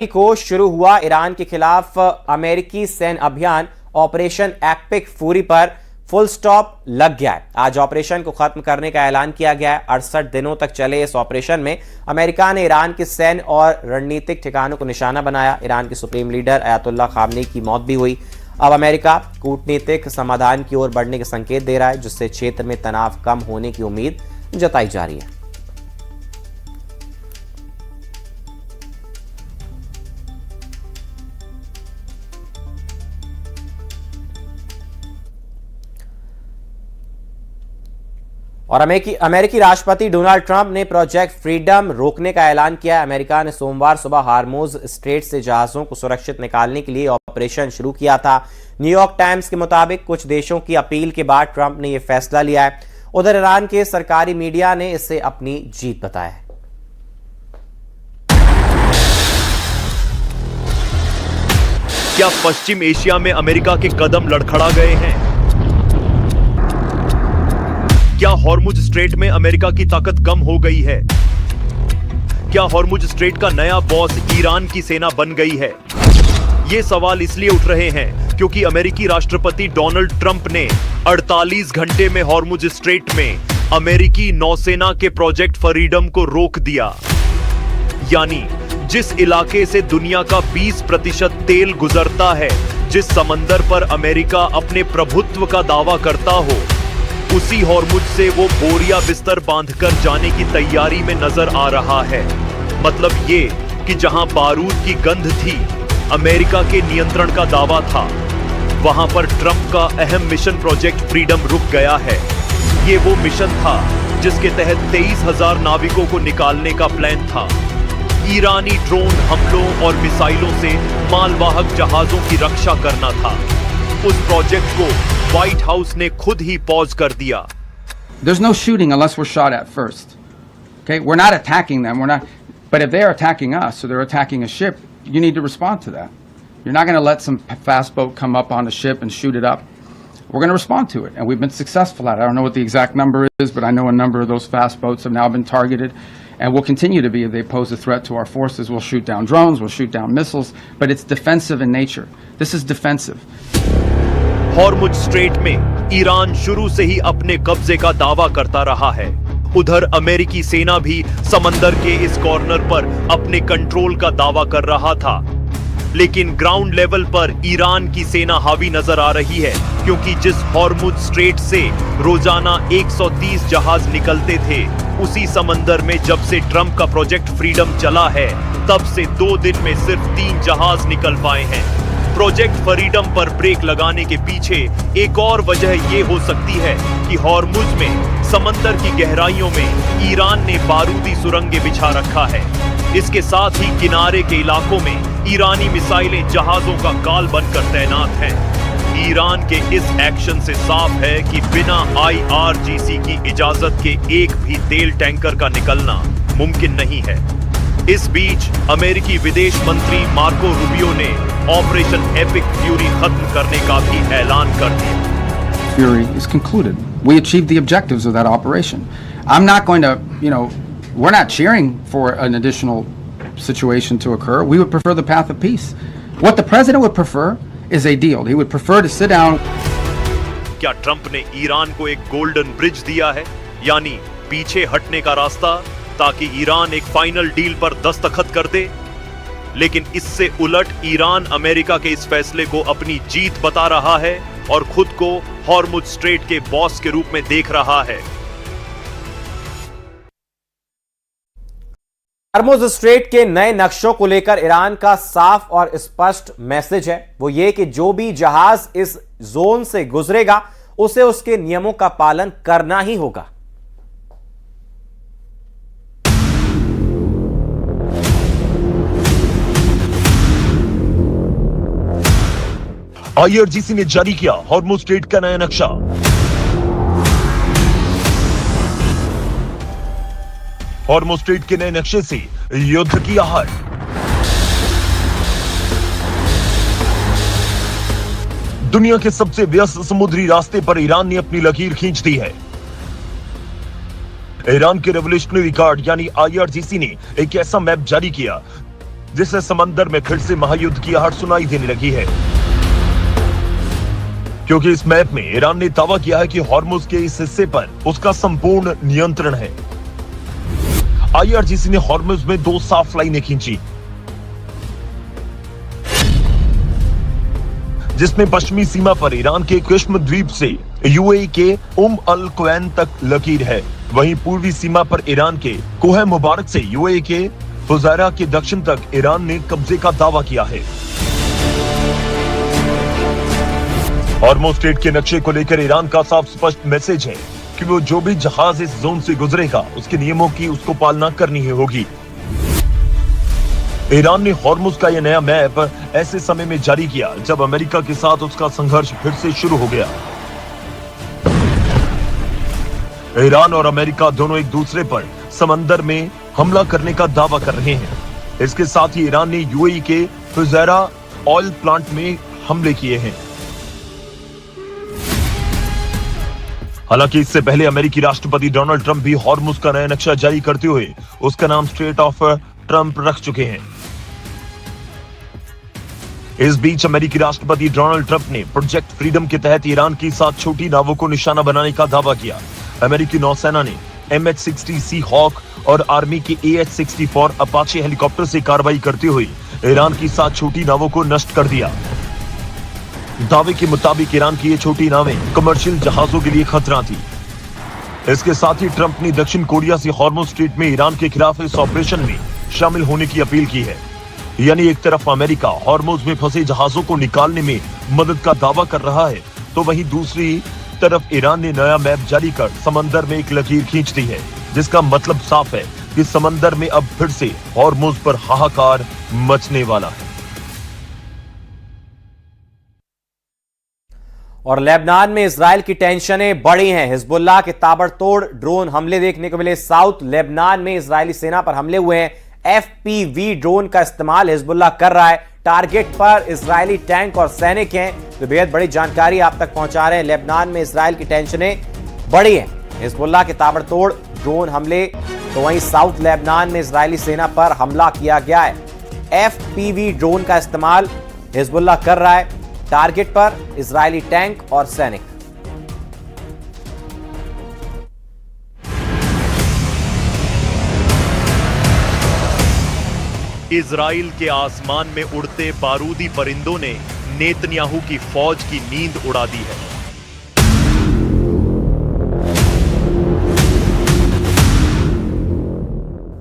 को शुरू हुआ ईरान के खिलाफ अमेरिकी सैन्य अभियान ऑपरेशन एपिक फूरी पर फुल स्टॉप लग गया है। आज ऑपरेशन को खत्म करने का ऐलान किया गया है। 68 दिनों तक चले इस ऑपरेशन में अमेरिका ने ईरान के सैन्य और रणनीतिक ठिकानों को निशाना बनाया। ईरान के सुप्रीम लीडर अयातुल्लाह खामनेई की मौत भी हुई। अब अमेरिका कूटनीतिक समाधान की ओर बढ़ने के संकेत दे रहा है, जिससे क्षेत्र में तनाव कम होने की उम्मीद जताई जा रही है। और अमेरिकी राष्ट्रपति डोनाल्ड ट्रंप ने प्रोजेक्ट फ्रीडम रोकने का ऐलान किया। अमेरिका ने सोमवार सुबह हार्मोज स्ट्रेट से जहाजों को सुरक्षित निकालने के लिए ऑपरेशन शुरू किया था। न्यूयॉर्क टाइम्स के मुताबिक कुछ देशों की अपील के बाद ट्रंप ने यह फैसला लिया है। उधर ईरान के सरकारी मीडिया ने इसे अपनी जीत बताया है। क्या पश्चिम एशिया में अमेरिका के कदम लड़खड़ा गए हैं? क्या हॉर्मुज स्ट्रेट में अमेरिका की ताकत कम हो गई है? क्या हॉर्मुज स्ट्रेट का नया बॉस ईरान की सेना बन गई है? ये सवाल इसलिए उठ रहे हैं क्योंकि अमेरिकी राष्ट्रपति डोनाल्ड ट्रंप ने 48 घंटे में हॉर्मुज स्ट्रेट में अमेरिकी नौसेना के प्रोजेक्ट फ्रीडम को रोक दिया। यानी जिस इलाके से दुनिया का 20% तेल गुजरता है, जिस समंदर पर अमेरिका अपने प्रभुत्व का दावा करता हो, उसी हॉर्मुज से वो बोरिया बिस्तर बांधकर जाने की तैयारी में नजर आ रहा है। मतलब ये कि जहां बारूद की गंध थी, अमेरिका के नियंत्रण का दावा था, वहां पर ट्रंप का अहम मिशन प्रोजेक्ट फ्रीडम रुक गया है। ये वो मिशन था जिसके तहत 23,000 नाविकों को निकालने का प्लान था। ईरानी ड्रोन हमलों और मिसाइलों से मालवाहक जहाजों की रक्षा करना था। उस प्रोजेक्ट को व्हाइट हाउस ने खुद ही पॉज कर दिया। There's no shooting unless we're shot at first. Okay, we're not attacking them. But if they're attacking us, or they're attacking a ship, you need to respond to that. You're not going to let some fast boat come up on a ship and shoot it up. We're going to respond to it, and we've been successful at it. I don't know what the exact number is, but I know a number of those fast boats have now been targeted, and will continue to be if they pose a threat to our forces. We'll shoot down drones, we'll shoot down missiles, but it's defensive in nature. This is defensive. Hormuz strait में Iran शुरू से ही अपने कब्जे का दावा करता रहा है। उधर अमेरिकी सेना भी समंदर के इस कॉर्नर पर अपने कंट्रोल का दावा कर रहा था। लेकिन ग्राउंड लेवल पर ईरान की सेना हावी नजर आ रही है, क्योंकि जिस हॉर्मुज स्ट्रेट से रोजाना 130 जहाज निकलते थे, उसी समंदर में जब से ट्रंप का प्रोजेक्ट फ्रीडम चला है, तब से 2 दिन में सिर्फ 3 जहाज निकल पाए हैं। प्रोजेक्ट फ्रीडम पर ब्रेक लगाने के पीछे एक और वजह ये हो सकती है कि हॉर्मुज में समंदर की गहराइयों में ईरान ने बारूदी सुरंगें बिछा रखा है। इसके साथ ही किनारे के इलाकों में ईरानी मिसाइलें जहाजों का गाल बनकर तैनात हैं। ईरान के इस एक्शन से साफ है कि बिना IRGC की इजाजत के एक भी तेल टैंकर का निकलना मुमकिन नहीं है। इस बीच अमेरिकी विदेश मंत्री मार्को रूबियो ने ऑपरेशन एपिक फ्यूरी खत्म करने का भी ऐलान कर दिया। Fury is concluded. We achieved the objectives of that operation. I'm not going to, we're not cheering for an additional situation to occur. We would prefer the path of peace. What the president would prefer is a deal. He would prefer to sit down. क्या Trump ने Iran को एक golden bridge दिया है, यानी पीछे हटने का रास्ता, ताकि ईरान एक फाइनल डील पर दस्तखत कर दे? लेकिन इससे उलट ईरान अमेरिका के इस फैसले को अपनी जीत बता रहा है और खुद को हॉर्मुज स्ट्रेट के बॉस के रूप में देख रहा है। हॉर्मुज स्ट्रेट के नए नक्शों को लेकर ईरान का साफ और स्पष्ट मैसेज है। वो ये कि जो भी जहाज इस जोन से गुजरेगा, उसे उसके नियमों का पालन करना ही होगा। IRGC ने जारी किया हॉर्मुज स्ट्रेट का नया नक्शा। हॉर्मुज स्ट्रेट के नए नक्शे से युद्ध की आहट। दुनिया के सबसे व्यस्त समुद्री रास्ते पर ईरान ने अपनी लकीर खींच दी है। ईरान के रेवोल्यूशनरी गार्ड यानी IRGC ने एक ऐसा मैप जारी किया जिससे समंदर में फिर से महायुद्ध की आहट सुनाई देने लगी है, क्योंकि इस मैप में ईरान ने दावा किया है कि हॉर्मुज के इस हिस्से पर उसका संपूर्ण नियंत्रण है। IRGC ने हॉर्मुज में 2 साफ लाइनें खींची, जिसमें पश्चिमी सीमा पर ईरान के कश्म द्वीप से UAE के अल क्वैन तक लकीर है। वहीं पूर्वी सीमा पर ईरान के कोह मुबारक से UAE के फुजैरा के दक्षिण तक ईरान ने कब्जे का दावा किया है। हॉर्मुज स्ट्रेट के नक्शे को लेकर ईरान का साफ स्पष्ट मैसेज है कि वो जो भी जहाज इस जोन से गुजरेगा उसके नियमों की उसको पालना करनी ही होगी। ईरान ने हॉर्मुज का यह नया मैप ऐसे समय में जारी किया जब अमेरिका के साथ उसका संघर्ष फिर से शुरू हो गया। ईरान और अमेरिका दोनों एक दूसरे पर समंदर में हमला करने का दावा कर रहे हैं। इसके साथ ही ईरान ने UAE के फुजैरा ऑयल प्लांट में हमले किए हैं। हालांकि इससे पहले अमेरिकी राष्ट्रपति डोनाल्ड ट्रंप भी हॉर्मुज का नया नक्शा जारी करते हुए उसका नाम स्ट्रेट ऑफ ट्रंप रख चुके हैं। इस बीच अमेरिकी राष्ट्रपति डोनाल्ड ट्रंप ने प्रोजेक्ट फ्रीडम के तहत ईरान की 7 छोटी नावों को निशाना बनाने का दावा किया। अमेरिकी नौसेना ने MH-60 सी हॉक और आर्मी की AH-64 अपाचे हेलीकॉप्टर से कार्रवाई करते हुए ईरान की 7 छोटी नावों को नष्ट कर दिया। दावे के मुताबिक ईरान की ये छोटी नावें कमर्शियल जहाजों के लिए खतरा थी। इसके साथ ही ट्रंप ने दक्षिण कोरिया से हॉर्मुज स्ट्रेट में ईरान के खिलाफ इस ऑपरेशन में शामिल होने की अपील की है। यानी एक तरफ अमेरिका हॉर्मुज में फंसे जहाजों को निकालने में मदद का दावा कर रहा है, तो वहीं दूसरी तरफ ईरान ने नया मैप जारी कर समंदर में एक लकीर खींच दी है, जिसका मतलब साफ है कि समंदर में अब फिर से हॉर्मुज पर हाहाकार मचने वाला है। और लेबनान में इजराइल की टेंशनें बढ़ी हैं। हिजबुल्लाह के ताबड़तोड़ ड्रोन हमले देखने को मिले। साउथ लेबनान में इजरायली सेना पर हमले हुए हैं। FPV ड्रोन का इस्तेमाल हिजबुल्लाह कर रहा है। टारगेट पर इजरायली टैंक और सैनिक हैं। तो बेहद बड़ी जानकारी आप तक पहुंचा रहे हैं। लेबनान में इजराइल की टेंशनें बढ़ी हैं। हिजबुल्लाह के ताबड़तोड़ ड्रोन हमले, तो वहीं साउथ लेबनान में इजरायली सेना पर हमला किया गया है। FPV ड्रोन का इस्तेमाल हिजबुल्लाह कर रहा है। टारगेट पर इजरायली टैंक और सैनिक। इजराइल के आसमान में उड़ते बारूदी परिंदों ने नेतन्याहू की फौज की नींद उड़ा दी है।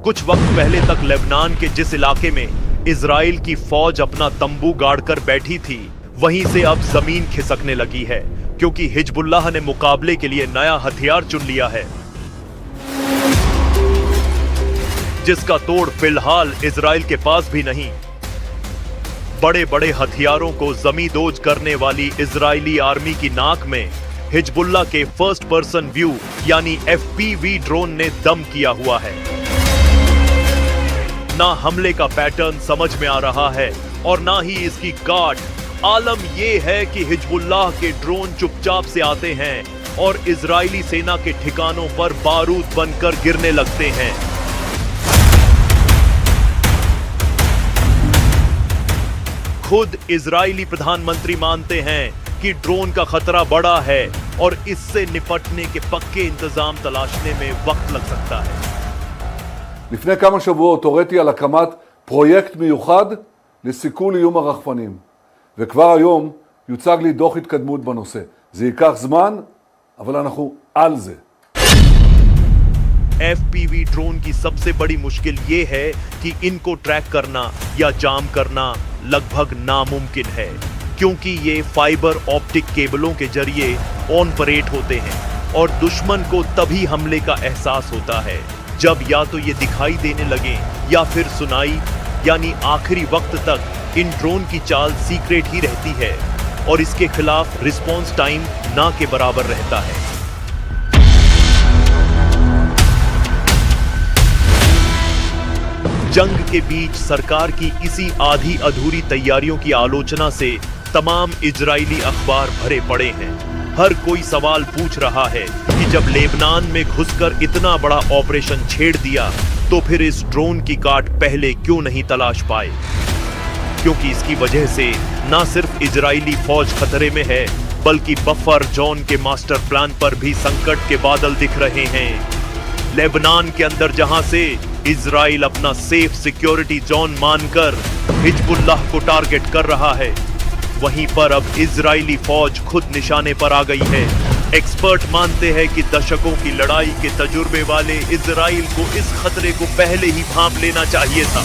कुछ वक्त पहले तक लेबनान के जिस इलाके में इजराइल की फौज अपना तंबू गाड़कर बैठी थी, वहीं से अब जमीन खिसकने लगी है, क्योंकि हिजबुल्लाह ने मुकाबले के लिए नया हथियार चुन लिया है, जिसका तोड़ फिलहाल इजराइल के पास भी नहीं। बड़े बड़े हथियारों को जमींदोज करने वाली इजरायली आर्मी की नाक में हिजबुल्लाह के फर्स्ट पर्सन व्यू यानी FPV ड्रोन ने दम किया हुआ है। ना हमले का पैटर्न समझ में आ रहा है और ना ही इसकी गार्ड। आलम यह है कि हिजबुल्लाह के ड्रोन चुपचाप से आते हैं और इजरायली सेना के ठिकानों पर बारूद बनकर गिरने लगते हैं। खुद इजरायली प्रधानमंत्री मानते हैं कि ड्रोन का खतरा बड़ा है और इससे निपटने के पक्के इंतजाम तलाशने में वक्त लग सकता है। לפני כמה שבועות הוריתי על הקמת פרויקט מיוחד לסיכול איום הרחפנים, וכבר היום יוצג לי דוח התקדמות בנושא. זה ייקח זמן, אבל אנחנו על זה. FPV ड्रोन की सबसे बड़ी मुश्किल ये है कि इनको ट्रैक करना या जाम करना लगभग नामुमकिन है, क्योंकि ये फाइबर ऑप्टिक केबलों के जरिए ऑन-परेट होते हैं और दुश्मन को तभी हमले का एहसास होता है जब या तो ये दिखाई देने लगे या फिर सुनाई, यानी आखिरी वक्त तक इन ड्रोन की चाल सीक्रेट ही रहती है और इसके खिलाफ रिस्पॉन्स टाइम ना के बराबर रहता है। जंग के बीच सरकार की इसी आधी अधूरी तैयारियों की आलोचना से तमाम इजरायली अखबार भरे पड़े हैं। हर कोई सवाल पूछ रहा है कि जब लेबनान में घुसकर इतना बड़ा ऑपरेशन छेड़ दिया तो फिर इस ड्रोन की काट पहले क्यों नहीं तलाश पाए? क्योंकि इसकी वजह से ना सिर्फ इजरायली फौज खतरे में है, बल्कि बफर जोन के मास्टर प्लान पर भी संकट के बादल दिख रहे हैं। लेबनान के अंदर जहां से इजराइल अपना सेफ सिक्योरिटी जोन मानकर हिजबुल्लाह को टारगेट कर रहा है, वहीं पर अब इजरायली फौज खुद निशाने पर आ गई है। एक्सपर्ट मानते हैं कि दशकों की लड़ाई के तजुर्बे वाले इजराइल को इस खतरे को पहले ही भांप लेना चाहिए था।